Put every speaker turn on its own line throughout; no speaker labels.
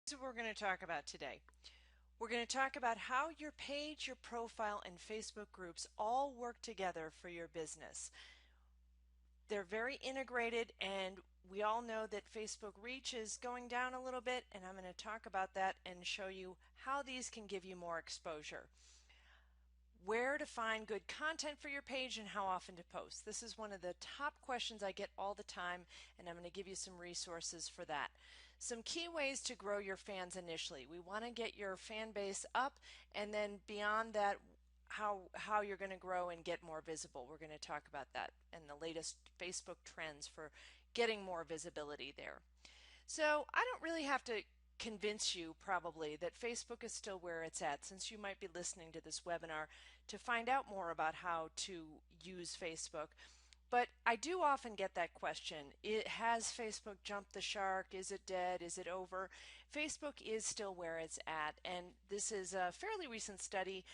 This is what we're going to talk about today. We're going to talk about how your page, your profile, and Facebook groups all work together for your business. They're very integrated, and we all know that Facebook reach is going down a little bit, and I'm going to talk about that and show you how these can give you more exposure. Where to find good content for your page and how often to post. This is one of the top questions I get all the time, and I'm going to give you some resources for that. Some key ways to grow your fans initially. We want to get your fan base up, and then beyond that, how you're going to grow and get more visible. We're going to talk about that and the latest Facebook trends for getting more visibility there. So I don't really have to convince you probably that Facebook is still where it's at, since you might be listening to this webinar to find out more about how to use Facebook. But I do often get that question. Has Facebook jumped the shark? Is it dead? Is it over? Facebook is still where it's at, and this is a fairly recent study,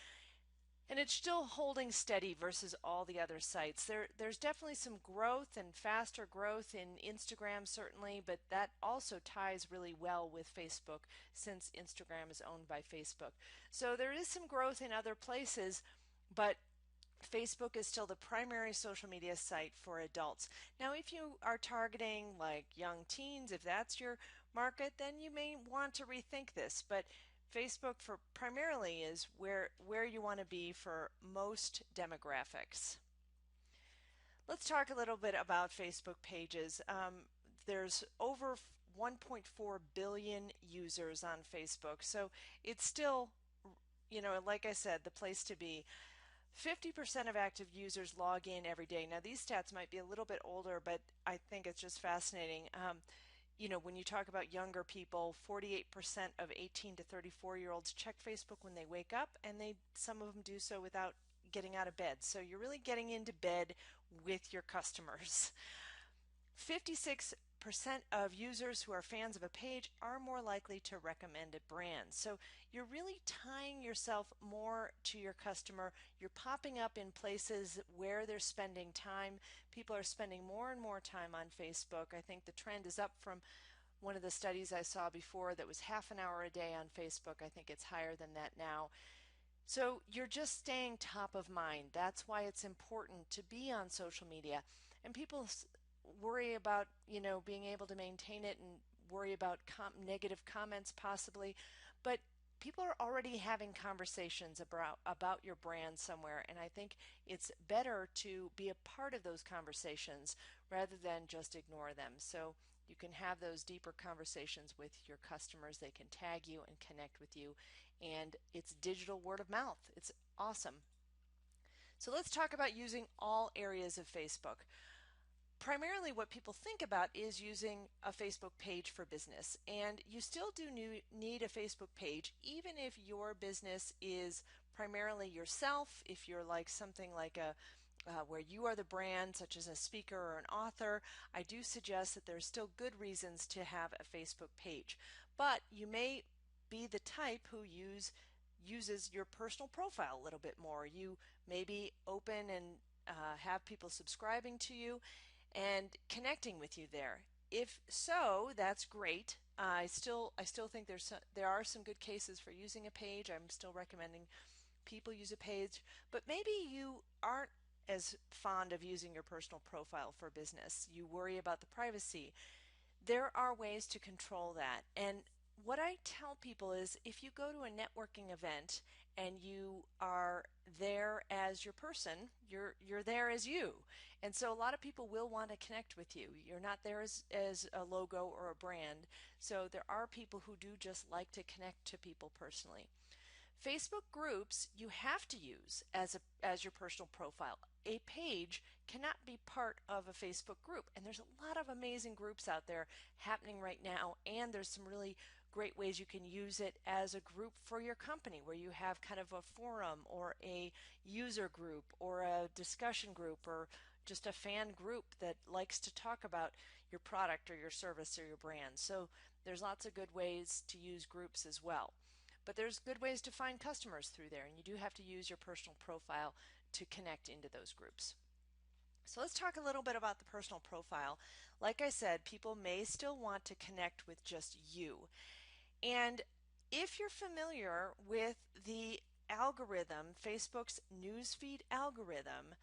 and it's still holding steady versus all the other sites. There's definitely some growth and faster growth in Instagram certainly, but that also ties really well with Facebook since Instagram is owned by Facebook. So there is some growth in other places, but Facebook is still the primary social media site for adults. Now, if you are targeting like young teens, if that's your market, then you may want to rethink this. But Facebook for primarily is where you want to be for most demographics. Let's talk a little bit about Facebook pages. There's over 1.4 billion users on Facebook, so it's still, like I said, the place to be. 50% of active users log in every day. Now, these stats might be a little bit older, but I think it's just fascinating. When you talk about younger people, 48% of 18 to 34-year-olds check Facebook when they wake up, and some of them do so without getting out of bed. So you're really getting into bed with your customers. 56% of users who are fans of a page are more likely to recommend a brand. So you're really tying yourself more to your customer. You're popping up in places where they're spending time. People are spending more and more time on Facebook. I think the trend is up from one of the studies I saw before that was half an hour a day on Facebook. I think it's higher than that now. So you're just staying top of mind. That's why it's important to be on social media. And people worry about, being able to maintain it and worry about negative comments possibly. But people are already having conversations about your brand somewhere. And I think it's better to be a part of those conversations rather than just ignore them. So you can have those deeper conversations with your customers. They can tag you and connect with you. And it's digital word of mouth. It's awesome. So let's talk about using all areas of Facebook. Primarily what people think about is using a Facebook page for business, and you still do need a Facebook page even if your business is primarily yourself. If you're like something like where you are the brand, such as a speaker or an author, I do suggest that there's still good reasons to have a Facebook page. But you may be the type who uses your personal profile a little bit more. You maybe open and have people subscribing to you and connecting with you there. If so, that's great. I still think there are some good cases for using a page. I'm still recommending people use a page, but maybe you aren't as fond of using your personal profile for business. You worry about the privacy. There are ways to control that. And what I tell people is if you go to a networking event and you are there as your person, you're there as you. And so a lot of people will want to connect with you. You're not there as a logo or a brand. So there are people who do just like to connect to people personally. Facebook groups you have to use as your personal profile. A page cannot be part of a Facebook group, and there's a lot of amazing groups out there happening right now, and there's some really great ways you can use it as a group for your company where you have kind of a forum or a user group or a discussion group or just a fan group that likes to talk about your product or your service or your brand. So there's lots of good ways to use groups as well. But there's good ways to find customers through there, and you do have to use your personal profile to connect into those groups. So let's talk a little bit about the personal profile. Like I said, people may still want to connect with just you. And if you're familiar with the algorithm, Facebook's newsfeed algorithm,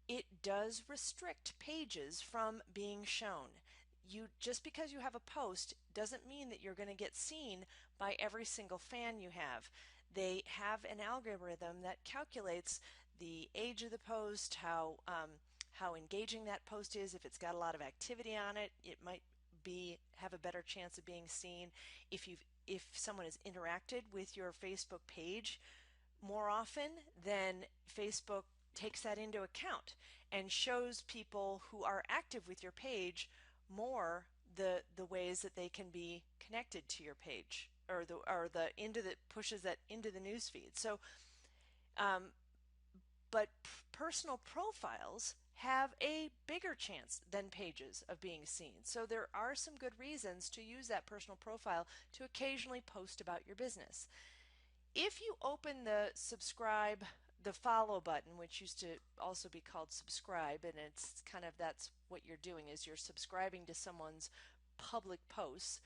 it does restrict pages from being shown. Just because you have a post doesn't mean that you're going to get seen by every single fan you have. They have an algorithm that calculates the age of the post, how engaging that post is. If it's got a lot of activity on it, it might have a better chance of being seen. If someone has interacted with your Facebook page more often, then Facebook takes that into account and shows people who are active with your page more the ways that they can be connected to your page, or the pushes that into the news feed. So but personal profiles have a bigger chance than pages of being seen. So there are some good reasons to use that personal profile to occasionally post about your business. If you open the follow button, which used to also be called subscribe, and it's kind of that's what you're doing is you're subscribing to someone's public posts,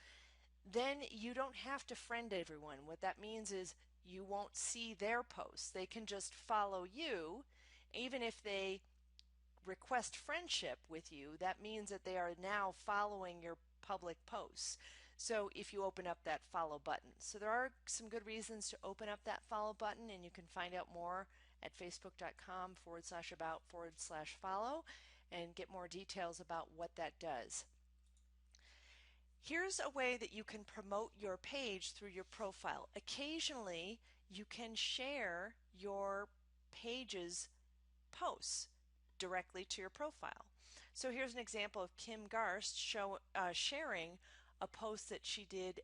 then you don't have to friend everyone. What that means is you won't see their posts. They can just follow you. Even if they request friendship with you, that means that they are now following your public posts. So if you open up that follow button. So there are some good reasons to open up that follow button, and you can find out more at facebook.com/about/follow and get more details about what that does. Here's a way that you can promote your page through your profile. Occasionally, you can share your page's posts directly to your profile. So here's an example of Kim Garst sharing a post that she did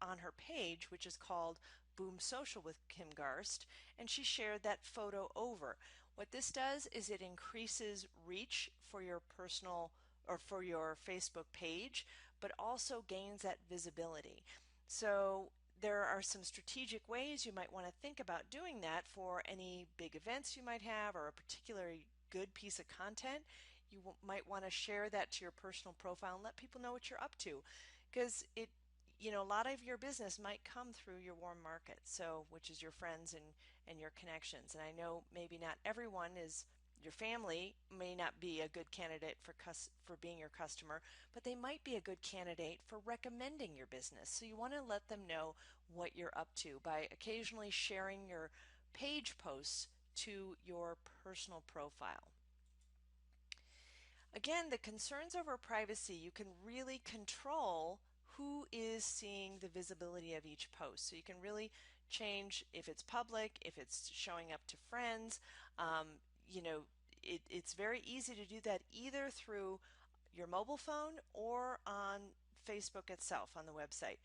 on her page, which is called Boom Social with Kim Garst, and she shared that photo over. What this does is it increases reach for your personal or for your Facebook page, but also gains that visibility. So there are some strategic ways you might want to think about doing that for any big events you might have or a particularly good piece of content. You might want to share that to your personal profile and let people know what you're up to, because a lot of your business might come through your warm market, so which is your friends and your connections. And I know maybe not everyone is your family may not be a good candidate for being your customer, but they might be a good candidate for recommending your business. So you want to let them know what you're up to by occasionally sharing your page posts to your personal profile. Again, the concerns over privacy, you can really control who is seeing the visibility of each post. So you can really change if it's public, if it's showing up to friends. It's very easy to do that either through your mobile phone or on Facebook itself on the website.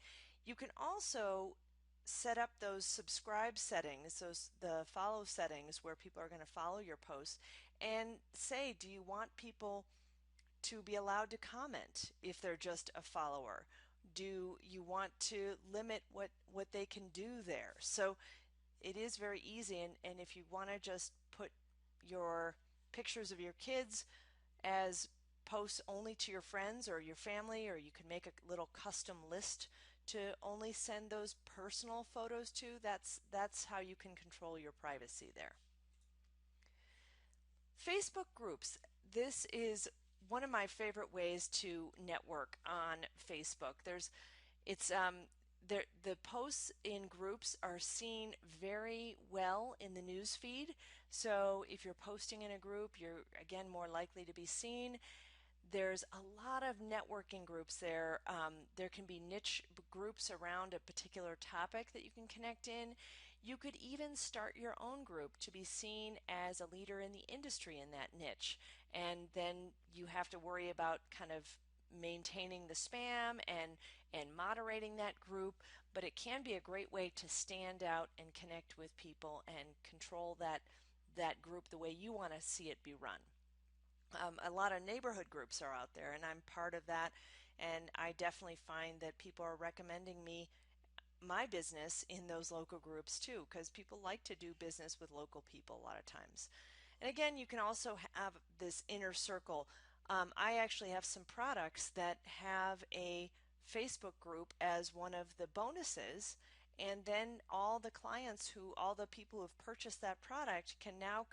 You can also set up those subscribe settings, the follow settings where people are going to follow your posts, and say, do you want people to be allowed to comment if they're just a follower? Do you want to limit what they can do there? So it is very easy, and if you want to just put your pictures of your kids as posts only to your friends or your family, or you can make a little custom list to only send those personal photos to, that's how you can control your privacy there. Facebook groups. This is one of my favorite ways to network on Facebook. The posts in groups are seen very well in the news feed. So if you're posting in a group, you're again more likely to be seen. There's a lot of networking groups there. There can be niche groups around a particular topic that you can connect in. You could even start your own group to be seen as a leader in the industry in that niche. And then you have to worry about kind of maintaining the spam and moderating that group, but it can be a great way to stand out and connect with people and control that group the way you want to see it be run. A lot of neighborhood groups are out there, and I'm part of that, and I definitely find that people are recommending my business in those local groups too, because people like to do business with local people a lot of times. And again, you can also have this inner circle. I actually have some products that have a Facebook group as one of the bonuses, and then all the clients all the people who have purchased that product can now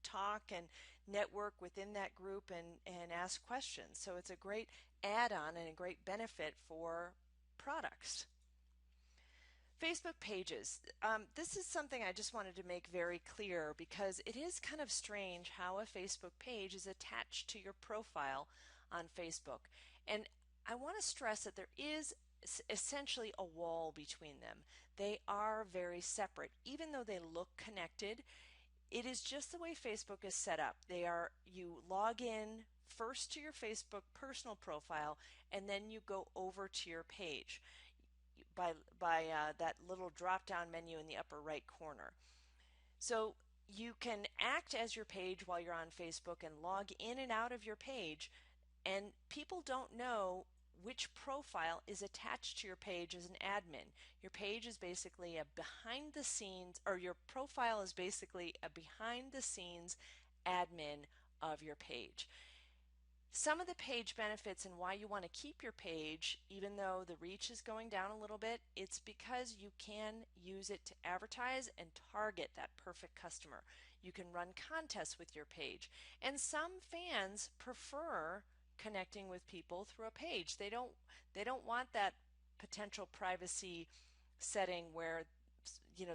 talk and network within that group and ask questions. So it's a great add-on and a great benefit for products. Facebook pages. This is something I just wanted to make very clear because it is kind of strange how a Facebook page is attached to your profile on Facebook. And I want to stress that there is essentially a wall between them. They are very separate. Even though they look connected, it is just the way Facebook is set up. You log in first to your Facebook personal profile and then you go over to your page by that little drop down menu in the upper right corner. So you can act as your page while you're on Facebook and log in and out of your page, and people don't know which profile is attached to your page as an admin. Your page is basically a behind the scenes, or your profile is basically a behind the scenes admin of your page. Some of the page benefits and why you want to keep your page, even though the reach is going down a little bit, it's because you can use it to advertise and target that perfect customer. You can run contests with your page. And some fans prefer connecting with people through a page. They don't want that potential privacy setting where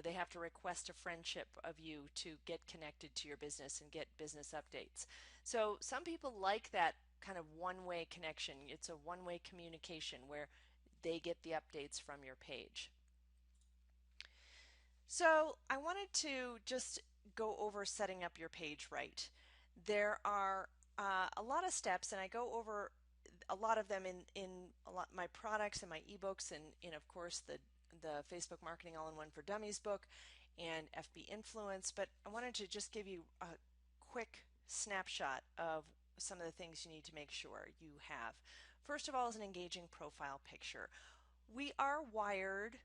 they have to request a friendship of you to get connected to your business and get business updates. So some people like that kind of one-way connection. It's a one-way communication where they get the updates from your page. So I wanted to just go over setting up your page right. There are a lot of steps, and I go over a lot of them in my products and my ebooks, and of course the Facebook Marketing All-in-One for Dummies book and FB Influence. But I wanted to just give you a quick snapshot of some of the things you need to make sure you have. First of all is an engaging profile picture. We are wired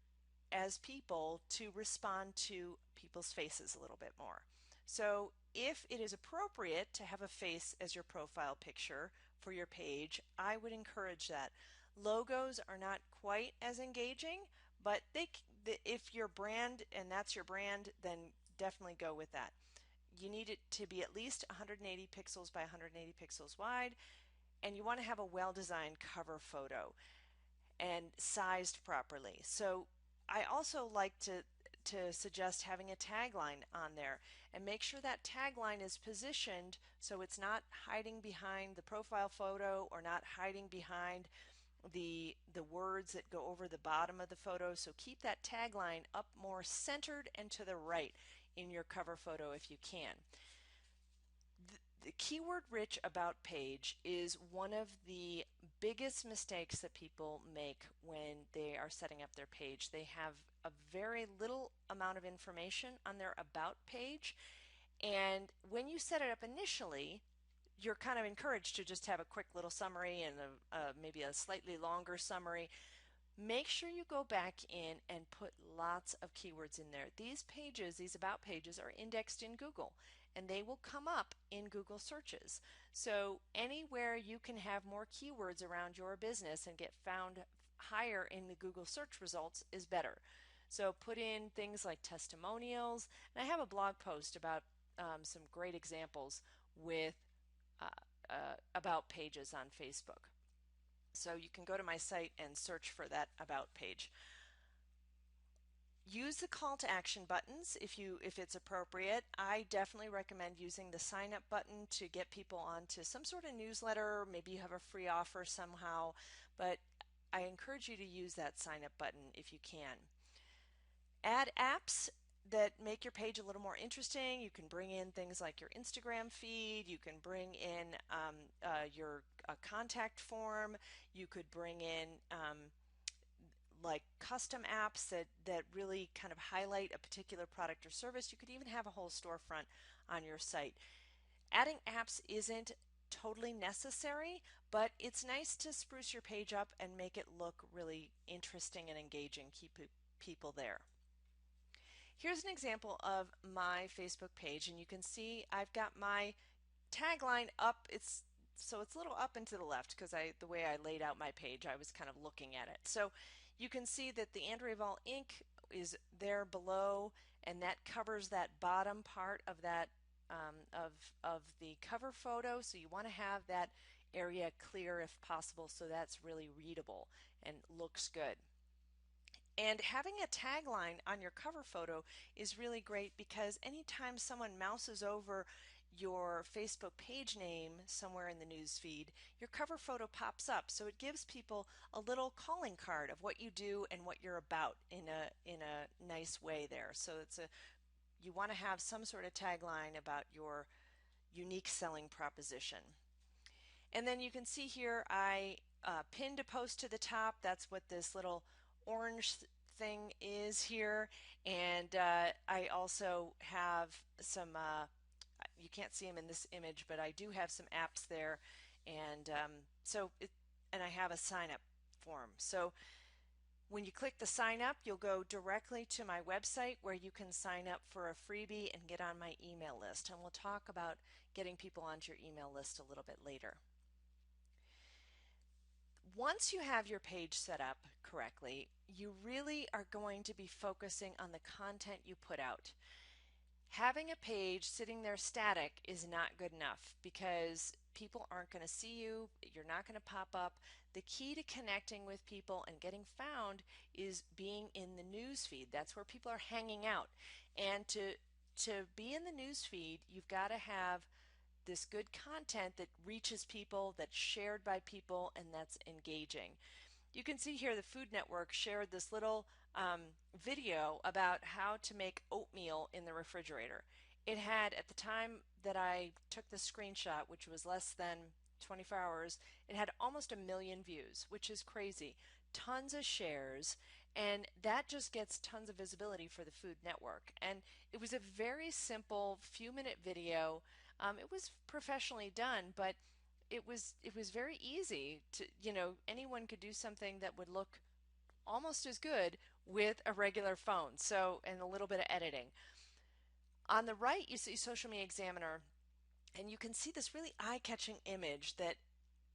as people to respond to people's faces a little bit more. So if it is appropriate to have a face as your profile picture for your page, I would encourage that. Logos are not quite as engaging, but if your brand and that's your brand, then definitely go with that. You need it to be at least 180 pixels by 180 pixels wide, and you want to have a well-designed cover photo and sized properly. So I also like to suggest having a tagline on there, and make sure that tagline is positioned so it's not hiding behind the profile photo or not hiding behind the words that go over the bottom of the photo. So keep that tagline up more centered and to the right in your cover photo if you can. The keyword rich about page is one of the biggest mistakes that people make when they are setting up their page. They have a very little amount of information on their about page, and when you set it up initially, you're kind of encouraged to just have a quick little summary and maybe a slightly longer summary. Make sure you go back in and put lots of keywords in there. These pages, these about pages, are indexed in Google, and they will come up in Google searches. So anywhere you can have more keywords around your business and get found higher in the Google search results is better. So put in things like testimonials, and I have a blog post about some great examples with about pages on Facebook. So you can go to my site and search for that about page. Use the call to action buttons if it's appropriate. I definitely recommend using the sign up button to get people onto some sort of newsletter. Maybe you have a free offer somehow, but I encourage you to use that sign up button if you can. Add apps that make your page a little more interesting. You can bring in things like your Instagram feed. You can bring in your contact form. You could bring in like custom apps that really kind of highlight a particular product or service. You could even have a whole storefront on your site. Adding apps isn't totally necessary, but it's nice to spruce your page up and make it look really interesting and engaging, keep people there. Here's an example of my Facebook page, and you can see I've got my tagline up. It's so it's a little up and to the left because the way I laid out my page, I was kind of looking at it. So you can see that the Andrea Vol ink is there below, and that covers that bottom part of that of the cover photo. So you want to have that area clear if possible, so that's really readable and looks good. And having a tagline on your cover photo is really great because anytime someone mouses over your Facebook page name somewhere in the news feed, your cover photo pops up. So it gives people a little calling card of what you do and what you're about in a nice way there. So you want to have some sort of tagline about your unique selling proposition. And then you can see here I pinned a post to the top. That's what this little orange thing is here. And I also have some, you can't see them in this image, but I do have some apps there. And and I have a sign up form. So when you click the sign up, you'll go directly to my website where you can sign up for a freebie and get on my email list. And we'll talk about getting people onto your email list a little bit later. Once you have your page set up correctly, you really are going to be focusing on the content you put out. Having a page sitting there static is not good enough because people aren't going to see you, you're not going to pop up. The key to connecting with people and getting found is being in the news feed. That's where people are hanging out. And to be in the news feed, you've got to have this good content that reaches people, that's shared by people, and that's engaging. You can see here the Food Network shared this little video about how to make oatmeal in the refrigerator. It had, at the time that I took the screenshot, which was less than 24 hours, it had almost 1 million views, which is crazy. Tons of shares, and that just gets tons of visibility for the Food Network. And it was a very simple few-minute video. It was professionally done, but it was very easy to, anyone could do something that would look almost as good with a regular phone. So, and a little bit of editing. On the right, you see Social Media Examiner, and you can see this really eye-catching image that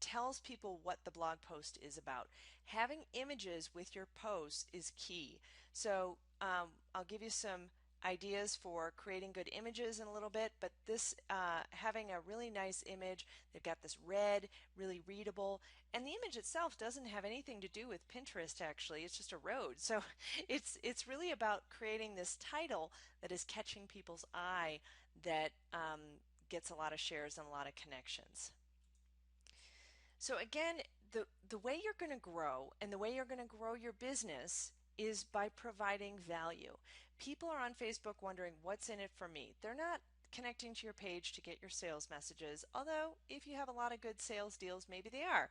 tells people what the blog post is about. Having images with your post is key. So I'll give you some ideas for creating good images in a little bit, but this having a really nice image, they've got this red, really readable, and the image itself doesn't have anything to do with Pinterest actually, it's just a road. So it's really about creating this title that is catching people's eye that gets a lot of shares and a lot of connections. So again, the way you're going to grow and the way you're going to grow your business is by providing value. People are on Facebook wondering what's in it for me. They're not connecting to your page to get your sales messages, although if you have a lot of good sales deals, maybe they are.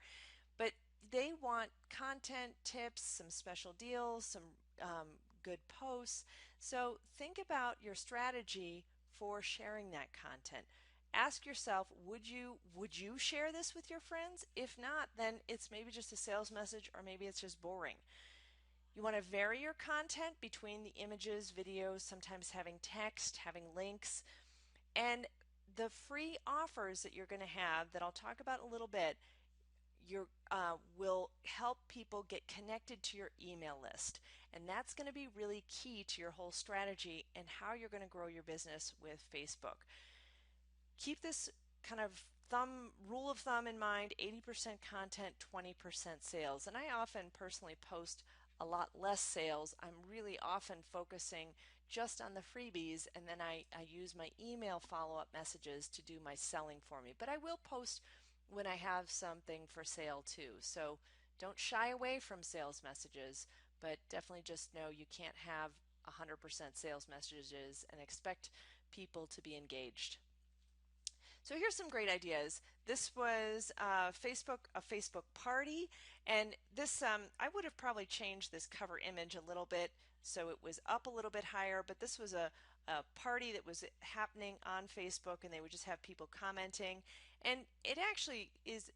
But they want content, tips, some special deals, some good posts. So think about your strategy for sharing that content. Ask yourself, would you share this with your friends? If not, then it's maybe just a sales message or maybe it's just boring. You want to vary your content between the images, videos, sometimes having text, having links, and the free offers that you're going to have that I'll talk about in a little bit will help people get connected to your email list. And that's going to be really key to your whole strategy and how you're going to grow your business with Facebook. Keep this kind of rule of thumb in mind: 80% content, 20% sales. And I often personally post a lot less sales. I'm really often focusing just on the freebies, and then I use my email follow-up messages to do my selling for me. But I will post when I have something for sale too. So don't shy away from sales messages, but definitely just know you can't have 100% sales messages and expect people to be engaged. So here's some great ideas. This was a Facebook party, and this I would have probably changed this cover image a little bit so it was up a little bit higher, but this was a party that was happening on Facebook, and they would just have people commenting, and it actually is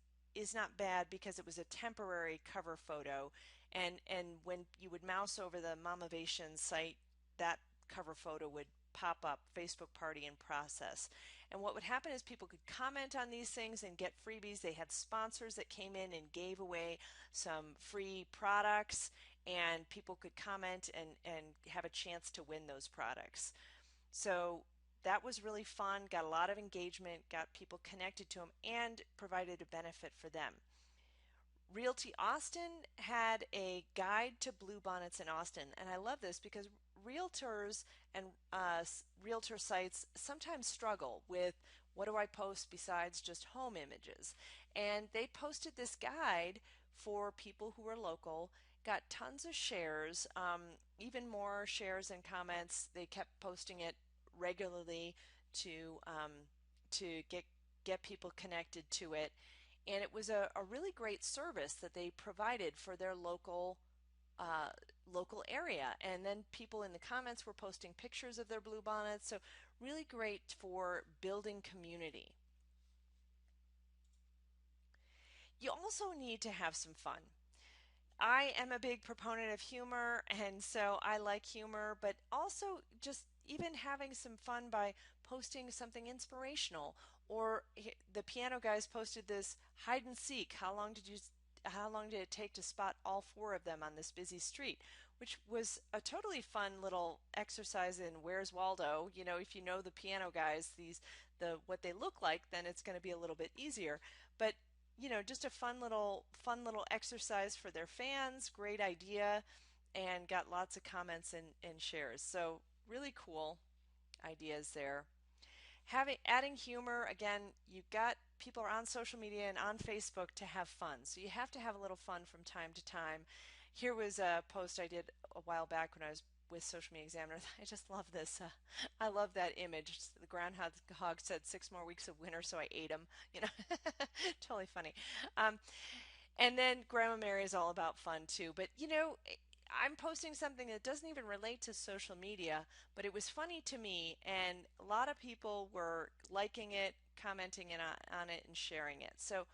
not bad because it was a temporary cover photo, and when you would mouse over the Momovation site, that cover photo would pop up, Facebook party in process. And what would happen is people could comment on these things and get freebies. They had sponsors that came in and gave away some free products, and people could comment and have a chance to win those products. So that was really fun, got a lot of engagement, got people connected to them, and provided a benefit for them. Realty Austin had a guide to bluebonnets in Austin, and I love this because realtors and realtor sites sometimes struggle with what do I post besides just home images. And they posted this guide for people who are local, got tons of shares, even more shares and comments. They kept posting it regularly to get people connected to it, and it was a really great service that they provided for their uh, local area. And then people in the comments were posting pictures of their bluebonnets, so really great for building community. You also need to have some fun. I am a big proponent of humor, and so I like humor, but also just even having some fun by posting something inspirational. Or the piano guys posted this hide and seek. How long did it take to spot all four of them on this busy street? Which was a totally fun little exercise in Where's Waldo. You know, if you know the piano guys, what they look like, then it's going to be a little bit easier. But just a fun little exercise for their fans. Great idea, and got lots of comments and shares. So really cool ideas there. Having adding humor, again, you've got people are on social media and on Facebook to have fun. So you have to have a little fun from time to time. Here was a post I did a while back when I was with Social Media Examiner. I just love this. I love that image. The groundhog said 6 more weeks of winter, so I ate them. Totally funny. Um, and then Grandma Mary is all about fun too. But I'm posting something that doesn't even relate to social media, but it was funny to me, and a lot of people were liking it, commenting on it, and sharing it. So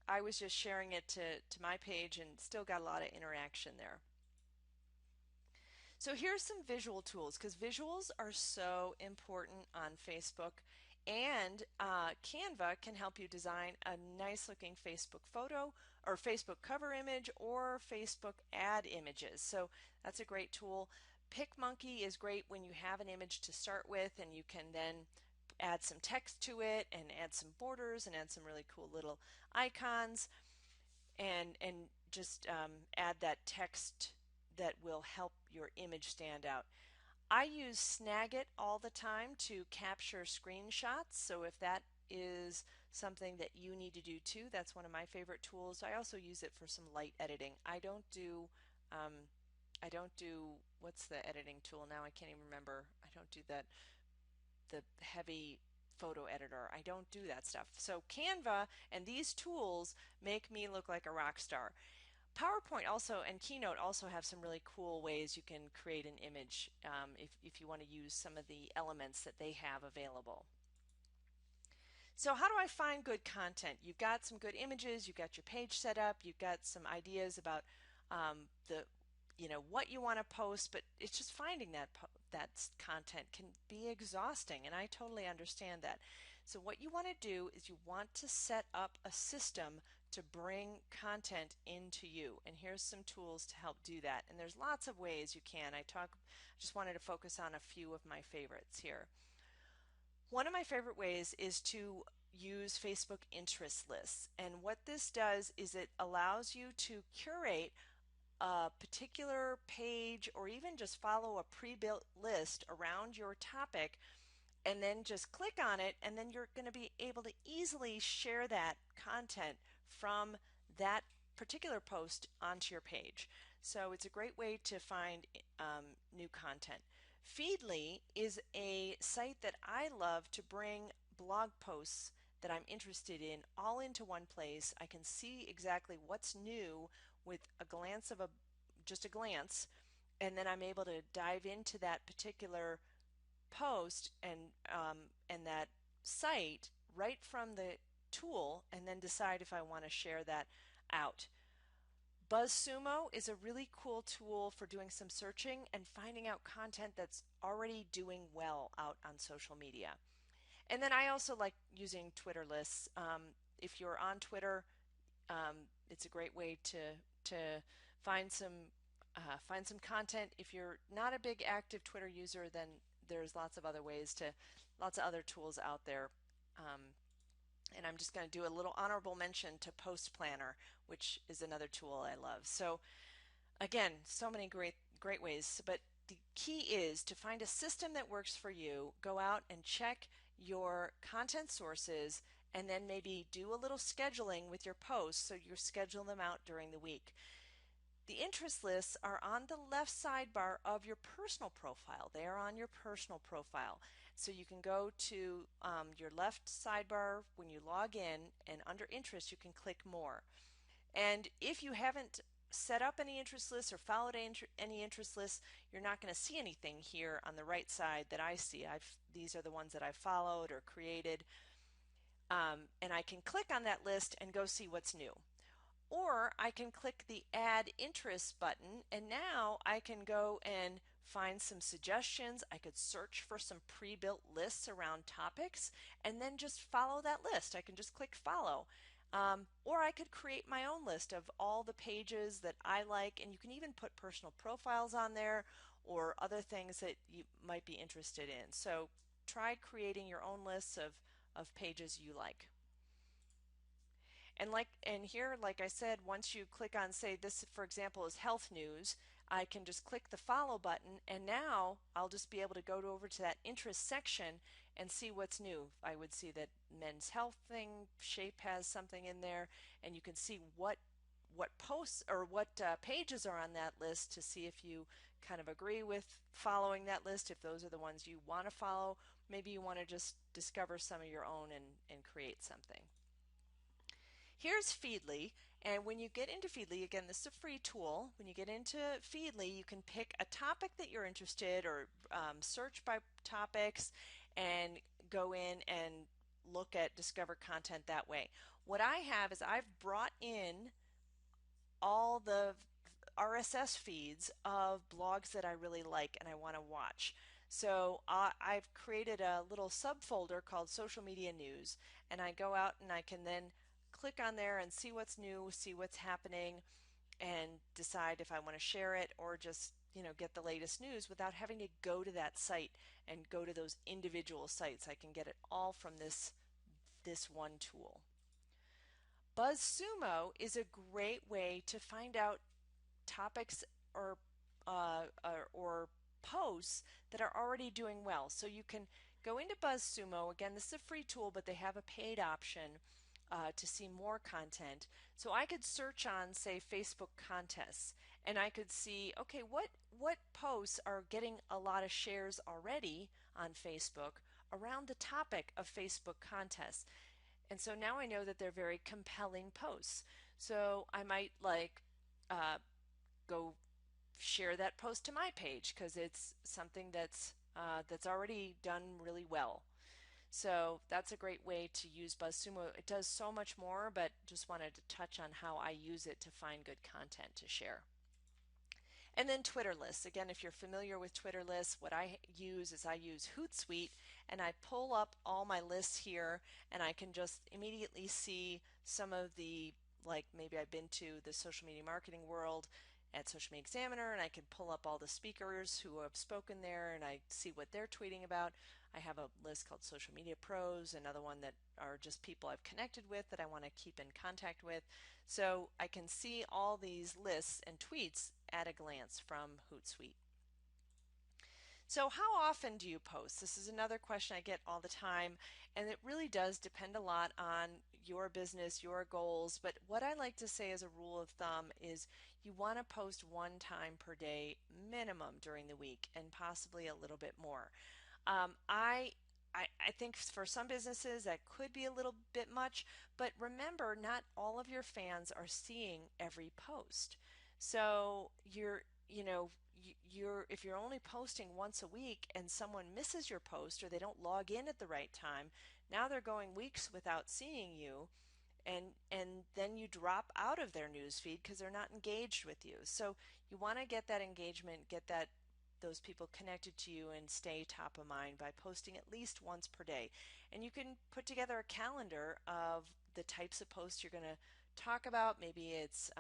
I was just sharing it to my page and still got a lot of interaction there. So here's some visual tools because visuals are so important on Facebook, and Canva can help you design a nice looking Facebook photo or Facebook cover image or Facebook ad images. So that's a great tool. PicMonkey is great when you have an image to start with and you can then add some text to it and add some borders and add some really cool little icons and just add that text that will help your image stand out. I use Snagit all the time to capture screenshots. So if that is something that you need to do too, that's one of my favorite tools. I also use it for some light editing. I don't do what's the editing tool now? I can't even remember. I don't do the heavy photo editor. I don't do that stuff. So Canva and these tools make me look like a rock star. PowerPoint also and Keynote also have some really cool ways you can create an image if you want to use some of the elements that they have available. So how do I find good content? You've got some good images, you've got your page set up, you've got some ideas about the what you want to post, but it's just finding that content can be exhausting, and I totally understand that. So what you want to do is you want to set up a system to bring content into you, and here's some tools to help do that. And there's lots of ways you can. Just wanted to focus on a few of my favorites here. One of my favorite ways is to use Facebook interest lists. And what this does is it allows you to curate a particular page or even just follow a pre-built list around your topic and then just click on it, and then you're going to be able to easily share that content from that particular post onto your page. So it's a great way to find new content. Feedly is a site that I love to bring blog posts that I'm interested in all into one place. I can see exactly what's new with just a glance, and then I'm able to dive into that particular post and that site right from the tool and then decide if I want to share that out. Buzzsumo is a really cool tool for doing some searching and finding out content that's already doing well out on social media. And then I also like using Twitter lists. If you're on Twitter, it's a great way to find some content. If you're not a big active Twitter user, then there's lots of other tools out there. Um, and I'm just going to do a little honorable mention to Post Planner, which is another tool I love. So again, so many great ways, but the key is to find a system that works for you. Go out and check your content sources and then maybe do a little scheduling with your posts so you schedule them out during the week. The interest lists are on the left sidebar of your personal profile. They are on your personal profile. So you can go to your left sidebar when you log in, and under interest, you can click more. And if you haven't set up any interest lists or followed any interest lists, you're not going to see anything here on the right side that I see. These are the ones that I've followed or created. And I can click on that list and go see what's new. Or I can click the Add Interest button, and now I can go and find some suggestions. I could search for some pre-built lists around topics and then just follow that list. I can just click follow. Or I could create my own list of all the pages that I like, and you can even put personal profiles on there or other things that you might be interested in. So try creating your own lists of pages you like. And here, like I said, once you click on, say this for example is health news, I can just click the follow button, and now I'll just be able to go over to that interest section and see what's new. I would see that men's health thing, Shape has something in there, and you can see what posts or what pages are on that list to see if you kind of agree with following that list, if those are the ones you want to follow. Maybe you want to just discover some of your own and create something. Here's Feedly, and when you get into Feedly, again, this is a free tool. When you get into Feedly, you can pick a topic that you're interested or search by topics and go in and look at discover content that way. What I have is I've brought in all the RSS feeds of blogs that I really like and I want to watch. So I've created a little subfolder called social media news, and I go out and I can then click on there and see what's new, see what's happening, and decide if I want to share it or just get the latest news without having to go to that site and go to those individual sites. I can get it all from this one tool. Buzzsumo is a great way to find out topics or posts that are already doing well. So you can go into Buzzsumo. Again, this is a free tool, but they have a paid option to see more content. So I could search on, say, Facebook contests, and I could see, okay, what posts are getting a lot of shares already on Facebook around the topic of Facebook contests. And so now I know that they're very compelling posts. So I might uh, go share that post to my page because it's something that's already done really well. So that's a great way to use Buzzsumo. It does so much more, but just wanted to touch on how I use it to find good content to share. And then Twitter lists. Again, if you're familiar with Twitter lists, what I use is I use Hootsuite, and I pull up all my lists here, and I can just immediately see some of the, like maybe I've been to the social media marketing world at Social Media Examiner, and I can pull up all the speakers who have spoken there, and I see what they're tweeting about. I have a list called Social Media Pros, another one that are just people I've connected with that I want to keep in contact with. So I can see all these lists and tweets at a glance from Hootsuite. So how often do you post? This is another question I get all the time, and it really does depend a lot on your business, your goals, but what I like to say as a rule of thumb is you want to post one time per day minimum during the week and possibly a little bit more. Um, I I think for some businesses that could be a little bit much, but remember, not all of your fans are seeing every post. So you're if you're only posting once a week and someone misses your post or they don't log in at the right time, now they're going weeks without seeing you, and then you drop out of their news feed because they're not engaged with you. So you want to get that engagement, get that those people connected to you and stay top of mind by posting at least once per day. And you can put together a calendar of the types of posts you're going to talk about. Maybe it's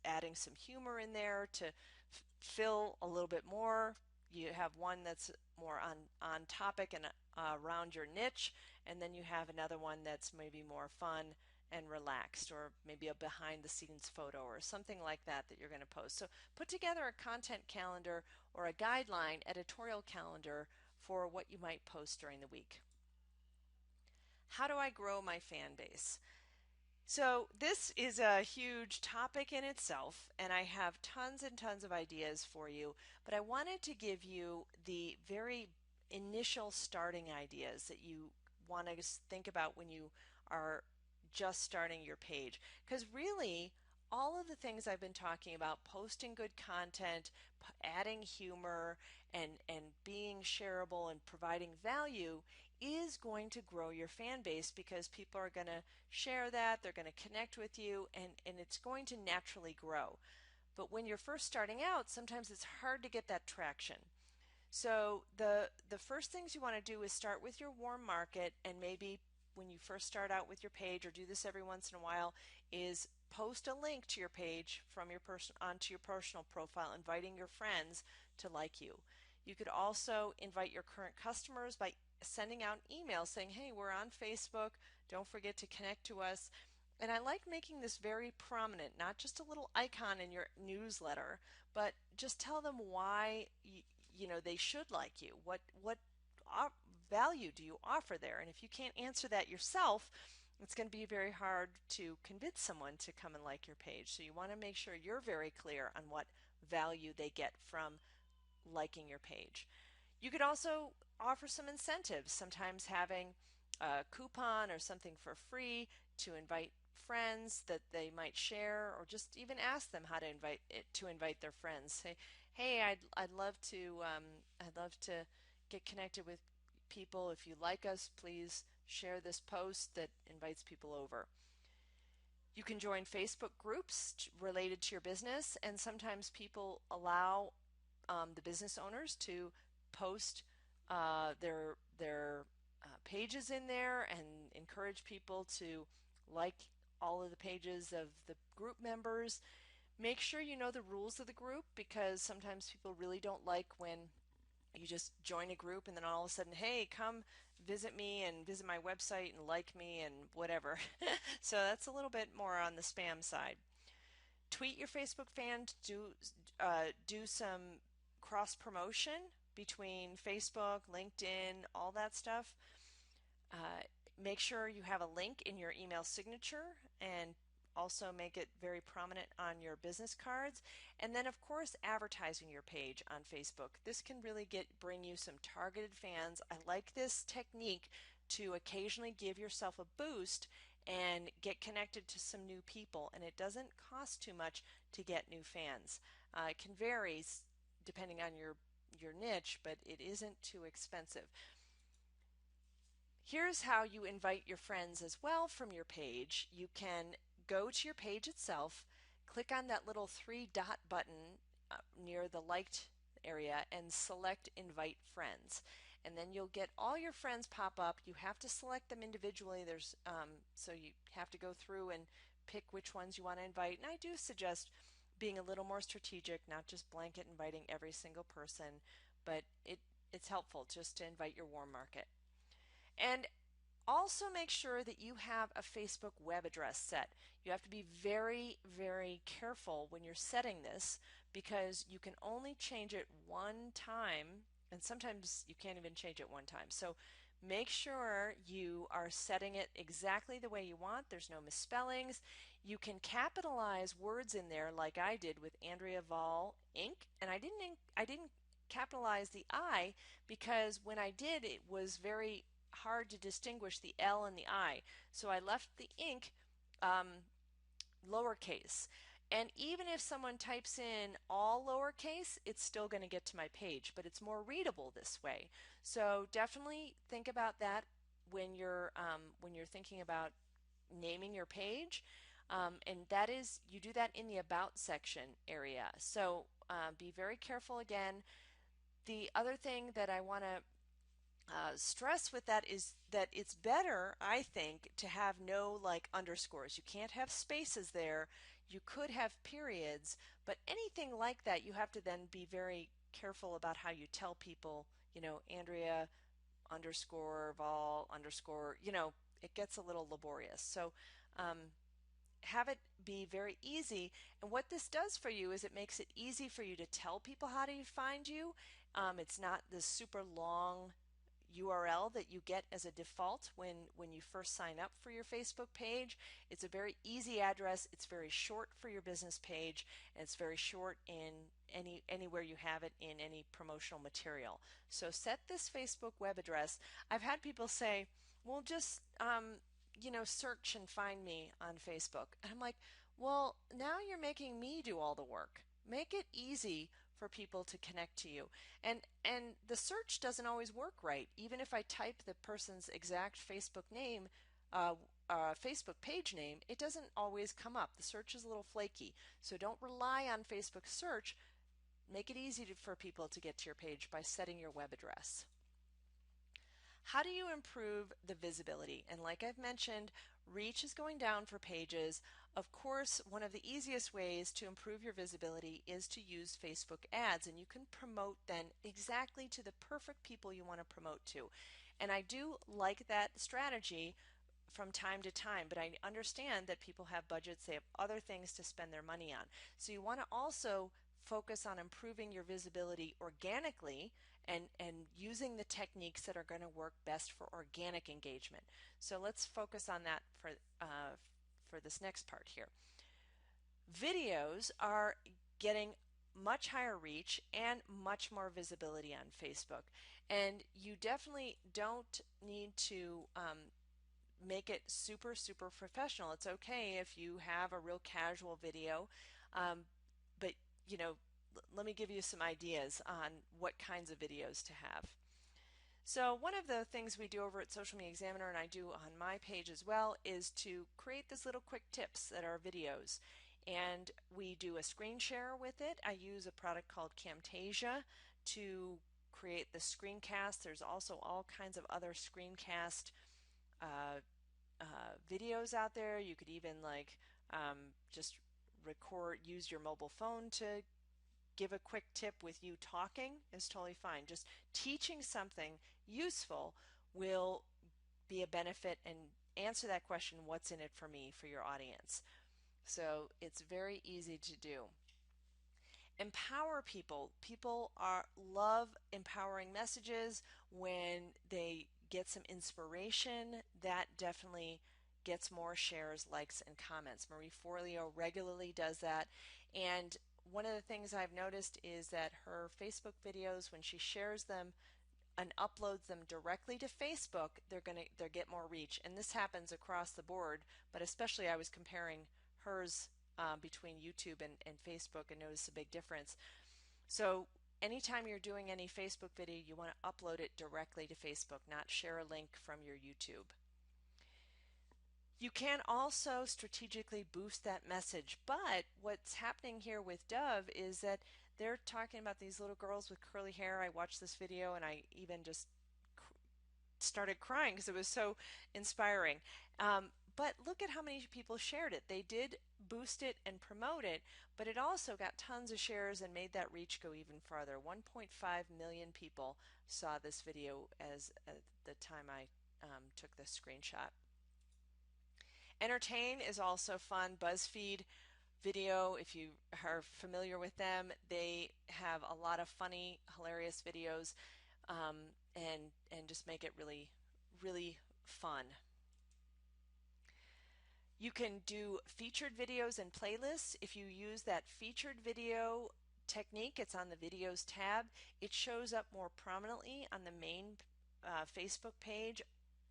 adding some humor in there to fill a little bit more. You have one that's more on topic and around your niche, and then you have another one that's maybe more fun and relaxed, or maybe a behind the scenes photo or something like that that you're going to post. So put together a content calendar or a guideline editorial calendar for what you might post during the week. How do I grow my fan base? So, this is a huge topic in itself, and I have tons and tons of ideas for you, but I wanted to give you the very initial starting ideas that you want to think about when you are just starting your page. Because really, all of the things I've been talking about, posting good content, adding humor, and being shareable and providing value, is going to grow your fan base because people are going to share that, they're going to connect with you, and it's going to naturally grow. But when you're first starting out, sometimes it's hard to get that traction. So the first things you want to do is start with your warm market, and maybe when you first start out with your page, or do this every once in a while, is post a link to your page from your onto your personal profile, inviting your friends to like you. You could also invite your current customers by sending out emails saying, hey, we're on Facebook, don't forget to connect to us. And I like making this very prominent, not just a little icon in your newsletter, but just tell them why they should like you. What value do you offer there? And if you can't answer that yourself, it's going to be very hard to convince someone to come and like your page. So you want to make sure you're very clear on what value they get from liking your page. You could also offer some incentives, sometimes having a coupon or something for free to invite friends that they might share, or just even ask them how to invite their friends. Say, hey, I'd love to get connected with people. If you like us, please share this post that invites people over. You can join Facebook groups related to your business, and sometimes people allow the business owners to post their pages in there and encourage people to like all of the pages of the group members. Make sure you know the rules of the group, because sometimes people really don't like when you just join a group and then all of a sudden, hey, come visit me and visit my website and like me and whatever. So that's a little bit more on the spam side. Tweet your Facebook fans, do some cross promotion between Facebook, LinkedIn, all that stuff. Uh, Make sure you have a link in your email signature, and also make it very prominent on your business cards. And then of course, advertising your page on Facebook. This can really bring you some targeted fans. I like this technique to occasionally give yourself a boost and get connected to some new people, and it doesn't cost too much to get new fans. It can vary depending on your niche, but it isn't too expensive. Here's how you invite your friends as well from your page. You can go to your page itself, click on that little three dot button near the liked area, and select invite friends. And then you'll get all your friends pop up. You have to select them individually. So you have to go through and pick which ones you want to invite. And I do suggest being a little more strategic, not just blanket inviting every single person, but it's helpful just to invite your warm market. And also make sure that you have a Facebook web address set. You have to be very, very careful when you're setting this, because you can only change it one time, and sometimes you can't even change it one time. So make sure you are setting it exactly the way you want. There's no misspellings. You can capitalize words in there like I did with Andrea Vol Inc. And I didn't capitalize the I, because when I did, it was very hard to distinguish the L and the I. So I left the ink lowercase. And even if someone types in all lowercase, it's still going to get to my page, but it's more readable this way. So definitely think about that when you're thinking about naming your page. And that is, you do that in the about section area. So be very careful again. The other thing that I want to stress with that is that it's better, I think, to have no like underscores. You can't have spaces there. You could have periods, but anything like that, you have to then be very careful about how you tell people, Andrea underscore Vol underscore, it gets a little laborious. So have it be very easy. And what this does for you is it makes it easy for you to tell people how to find you. It's not this super long URL that you get as a default when you first sign up for your Facebook page. It's a very easy address. It's very short for your business page, and it's very short in anywhere you have it in any promotional material. So set this Facebook web address. I've had people say, well, just search and find me on Facebook. And I'm like, well, now you're making me do all the work. Make it easy for people to connect to you. And the search doesn't always work right. Even if I type the person's exact Facebook name, Facebook page name, it doesn't always come up. The search is a little flaky. So don't rely on Facebook search. Make it easy for people to get to your page by setting your web address. How do you improve the visibility? And like I've mentioned, reach is going down for pages. Of course, one of the easiest ways to improve your visibility is to use Facebook ads, and you can promote then exactly to the perfect people you want to promote to. And I do like that strategy from time to time, but I understand that people have budgets, they have other things to spend their money on. So you want to also focus on improving your visibility organically and using the techniques that are going to work best for organic engagement. So let's focus on that for this next part here. Videos are getting much higher reach and much more visibility on Facebook, and you definitely don't need to make it super professional. It's okay if you have a real casual video, but let me give you some ideas on what kinds of videos to have. So one of the things we do over at Social Media Examiner, and I do on my page as well, is to create these little quick tips that are videos. And we do a screen share with it. I use a product called Camtasia to create the screencast. There's also all kinds of other screencast videos out there. You could even just use your mobile phone to give a quick tip with you talking is totally fine. Just teaching something useful will be a benefit and answer that question, what's in it for me, for your audience. So it's very easy to do. Empower people. People love empowering messages. When they get some inspiration, that definitely gets more shares, likes, and comments. Marie Forleo regularly does that, and one of the things I've noticed is that her Facebook videos, when she shares them and uploads them directly to Facebook, they get more reach. And this happens across the board, but especially I was comparing hers between YouTube and Facebook and noticed a big difference. So anytime you're doing any Facebook video, you want to upload it directly to Facebook, not share a link from your YouTube. You can also strategically boost that message, but what's happening here with Dove is that they're talking about these little girls with curly hair. I watched this video and I even just started crying because it was so inspiring. But look at how many people shared it. They did boost it and promote it, but it also got tons of shares and made that reach go even farther. 1.5 million people saw this video as at the time I took this screenshot. Entertain is also fun. BuzzFeed video, if you are familiar with them, they have a lot of funny, hilarious videos, and just make it really fun. You can do featured videos and playlists. If you use that featured video technique, it's on the videos tab. It shows up more prominently on the main Facebook page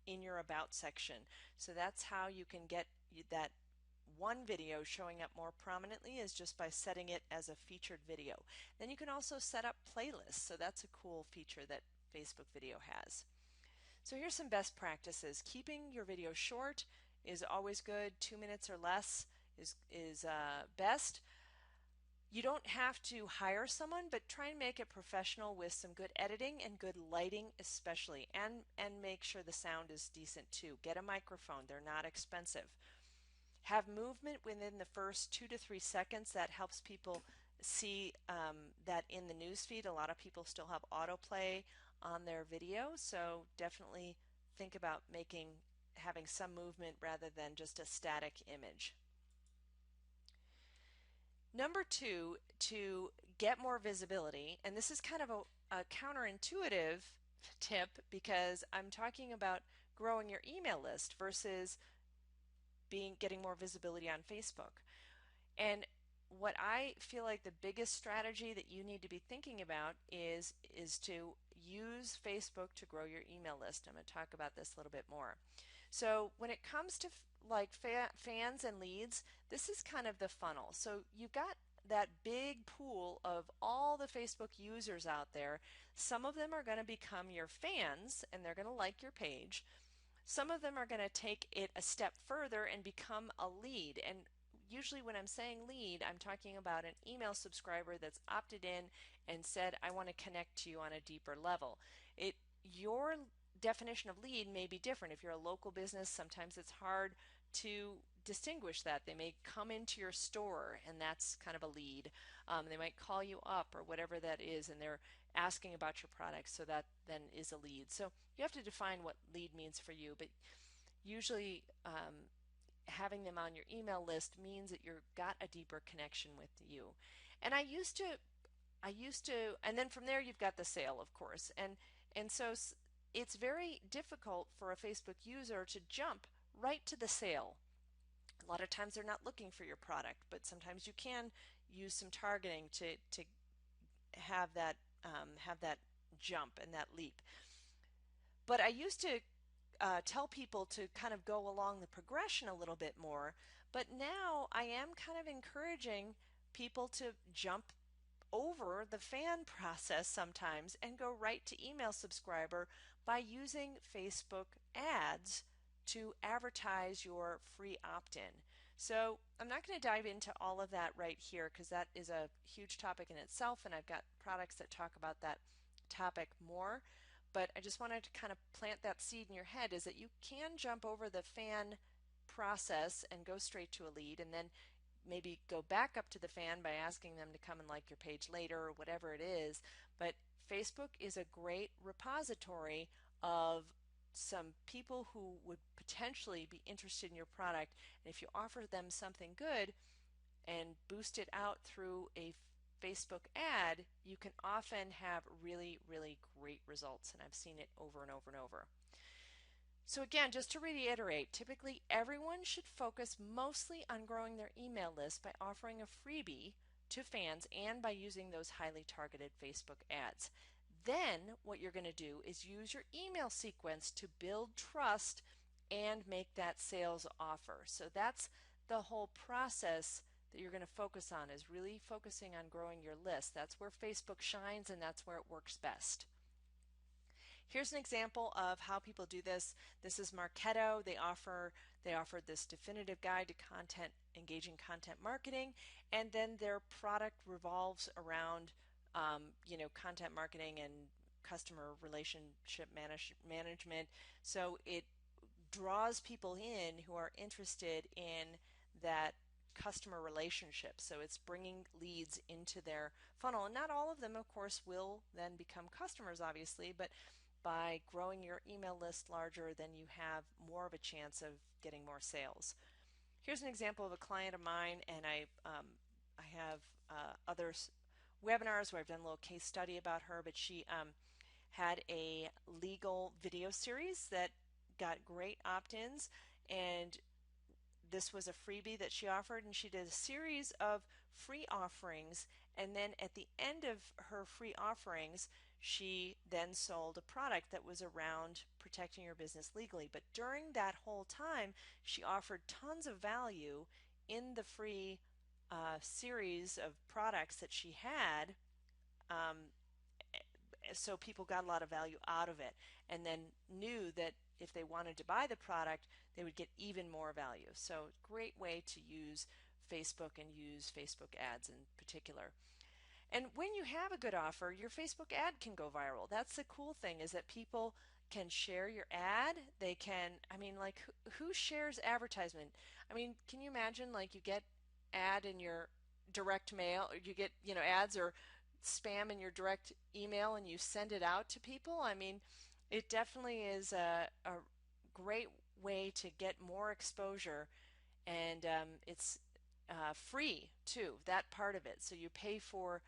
in your about section. So that's how you can get that one video showing up more prominently, is just by setting it as a featured video. Then you can also set up playlists. So that's a cool feature that Facebook video has. So here's some best practices. Keeping your video short is always good. 2 minutes or less is best. You don't have to hire someone, but try and make it professional with some good editing and good lighting especially, and make sure the sound is decent too. Get a microphone, they're not expensive. Have movement within the first 2 to 3 seconds. That helps people see that in the newsfeed. A lot of people still have autoplay on their video, so definitely think about having some movement rather than just a static image. Number two, to get more visibility, and this is kind of a counterintuitive tip because I'm talking about growing your email list versus getting more visibility on Facebook. And what I feel like the biggest strategy that you need to be thinking about is to use Facebook to grow your email list. I'm going to talk about this a little bit more. So when it comes to like fans and leads, this is kind of the funnel. So you've got that big pool of all the Facebook users out there. Some of them are going to become your fans and they're going to like your page. Some of them are going to take it a step further and become a lead. And usually when I'm saying lead, I'm talking about an email subscriber that's opted in and said, I want to connect to you on a deeper level. Your definition of lead may be different. If you're a local business, sometimes it's hard to distinguish that. They may come into your store and that's kind of a lead. They might call you up or whatever that is and they're asking about your products, so that then is a lead. So you have to define what lead means for you, but usually having them on your email list means that you've got a deeper connection with you. And and then from there you've got the sale, of course. And so it's very difficult for a Facebook user to jump right to the sale. A lot of times they're not looking for your product, but sometimes you can use some targeting to have that jump and that leap. But I used to tell people to kind of go along the progression a little bit more, but now I am kind of encouraging people to jump over the fan process sometimes and go right to email subscriber by using Facebook ads to advertise your free opt-in. So I'm not going to dive into all of that right here because that is a huge topic in itself, and I've got products that talk about that topic more. But I just wanted to kind of plant that seed in your head, is that you can jump over the fan process and go straight to a lead, and then maybe go back up to the fan by asking them to come and like your page later or whatever it is. But Facebook is a great repository of some people who would potentially be interested in your product. And if you offer them something good and boost it out through a Facebook ad, you can often have really, really great results. And I've seen it over and over and over. So again, just to reiterate, typically everyone should focus mostly on growing their email list by offering a freebie to fans and by using those highly targeted Facebook ads. Then what you're going to do is use your email sequence to build trust and make that sales offer. So that's the whole process that you're going to focus on, is really focusing on growing your list. That's where Facebook shines and that's where it works best. Here's an example of how people do this. This is Marketo. They offered this definitive guide to engaging content marketing, and then their product revolves around content marketing and customer relationship management. So it draws people in who are interested in that customer relationship. So it's bringing leads into their funnel. And not all of them, of course, will then become customers, obviously, but by growing your email list larger, then you have more of a chance of getting more sales. Here's an example of a client of mine, and I have other webinars where I've done a little case study about her, but she had a legal video series that got great opt-ins, and this was a freebie that she offered, and she did a series of free offerings, and then at the end of her free offerings she then sold a product that was around protecting your business legally. But during that whole time she offered tons of value in the free series of products that she had, so people got a lot of value out of it, and then knew that if they wanted to buy the product they would get even more value. So great way to use Facebook and use Facebook ads in particular. And when you have a good offer, your Facebook ad can go viral. That's the cool thing, is that people can share your ad. They can, I mean, like, who shares advertisement? I mean, can you imagine, like, you get ad in your direct mail, or you get, ads or spam in your direct email and you send it out to people? I mean, it definitely is a great way to get more exposure, and it's free too, that part of it. So you pay for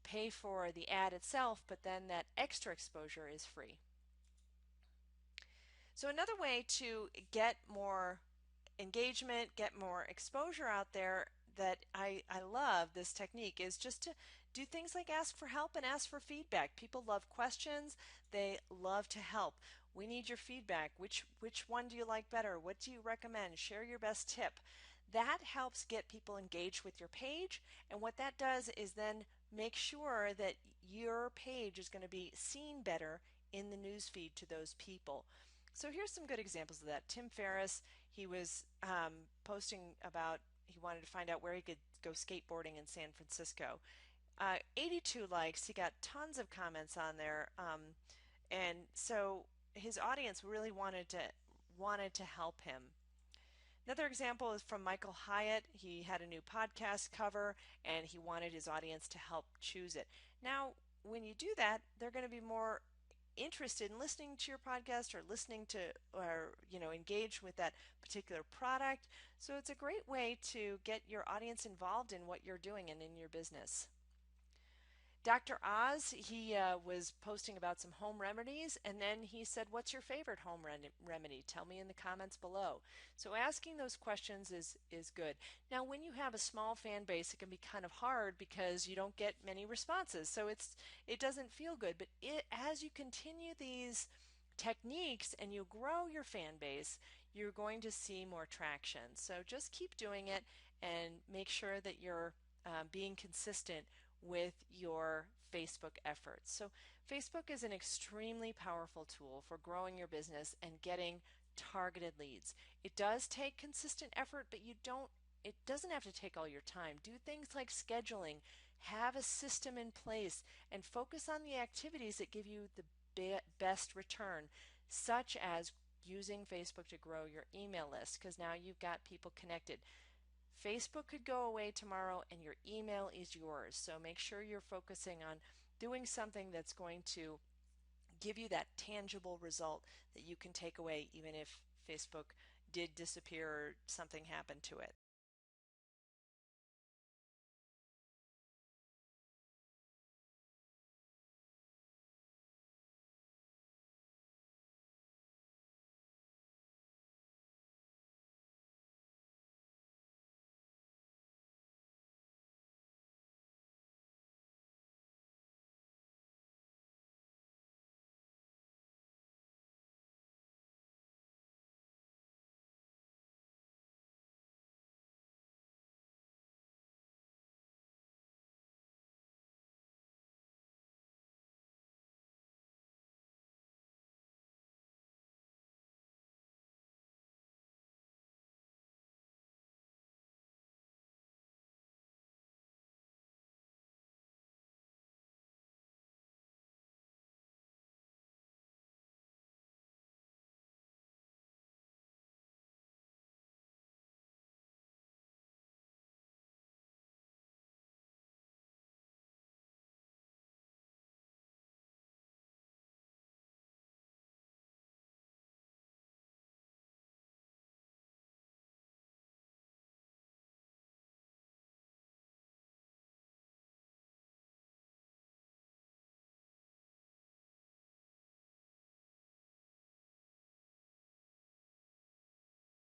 the ad itself, but then that extra exposure is free. So another way to get more engagement, get more exposure out there, that I love this technique, is just to do things like ask for help and ask for feedback. People love questions. They love to help. We need your feedback. Which one do you like better? What do you recommend? Share your best tip. That helps get people engaged with your page, and what that does is then make sure that your page is going to be seen better in the newsfeed to those people. So here's some good examples of that. Tim Ferriss, he was posting about, he wanted to find out where he could go skateboarding in San Francisco. 82 likes. He got tons of comments on there, and so his audience really wanted to help him. Another example is from Michael Hyatt. He had a new podcast cover and he wanted his audience to help choose it. Now, when you do that, they're going to be more interested in listening to your podcast, or listening to, or engage with that particular product. So it's a great way to get your audience involved in what you're doing and in your business. Dr. Oz, he was posting about some home remedies, and then he said, what's your favorite home remedy? Tell me in the comments below. So asking those questions is good. Now, when you have a small fan base, it can be kind of hard because you don't get many responses. So it doesn't feel good. But as you continue these techniques and you grow your fan base, you're going to see more traction. So just keep doing it and make sure that you're being consistent with your Facebook efforts. So Facebook is an extremely powerful tool for growing your business and getting targeted leads. It does take consistent effort, but it doesn't have to take all your time. Do things like scheduling, have a system in place, and focus on the activities that give you the best return, such as using Facebook to grow your email list, because now you've got people connected. Facebook could go away tomorrow and your email is yours. So make sure you're focusing on doing something that's going to give you that tangible result that you can take away, even if Facebook did disappear or something happened to it.